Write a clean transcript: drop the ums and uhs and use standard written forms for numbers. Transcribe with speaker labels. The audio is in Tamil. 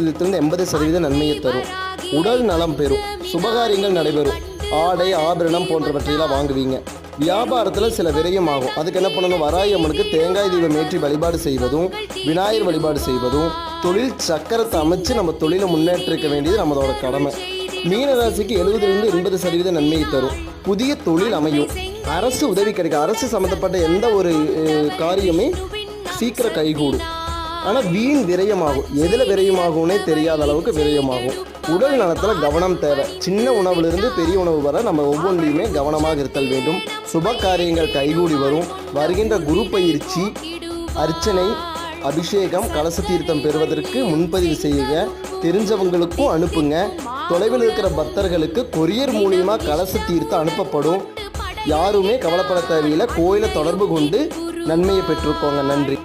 Speaker 1: 80% நன்மையை தரும். உடல் நலம் பெறும். சுபகாரியங்கள் நடைபெறும். ஆடை ஆபரணம் போன்றவற்றையெல்லாம் வாங்குவீங்க. வியாபாரத்தில் சில விரயம் ஆகும். அதுக்கு என்ன பண்ணணும், வராகி அம்மனுக்கு தேங்காய் தீபம் ஏற்றி வழிபாடு செய்வதும் விநாயகர் வழிபாடு செய்வதும் தொழில் சக்கரத்தை அமைச்சு நம்ம தொழிலை முன்னேற்றிருக்க வேண்டியது நம்மளோட கடமை. மீனராசிக்கு 70-80% நன்மையை தரும். புதிய தொழில் அமையும். அரசு உதவி கிடைக்கும். அரசு சம்மந்தப்பட்ட எந்த ஒரு காரியமே சீக்கிரம் கைகூடும். ஆனால் வீண் விரயமாகும். எதில் விரயமாகும்னே தெரியாத அளவுக்கு விரயமாகும். உடல் நலத்தில் கவனம் தேவை. சின்ன உணவுலேருந்து பெரிய உணவு வர நம்ம ஒவ்வொன்றிலுமே கவனமாக இருத்தல் வேண்டும். சுப காரியங்கள் கைகூடி வரும். வருகின்ற குரு பயிற்சி, அர்ச்சனை, அபிஷேகம், கலச தீர்த்தம் பெறுவதற்கு முன்பதிவு செய்யுங்க. தெரிஞ்சவங்களுக்கும் அனுப்புங்க. தொலைவில் இருக்கிற பக்தர்களுக்கு கொரியர் மூலியமாக கலச தீர்த்தம் அனுப்பப்படும். யாருமே கவலைப்பட தேவையில்லை. கோயிலை தொடர்பு கொண்டு நன்மையை பெற்றுக்கோங்க. நன்றி.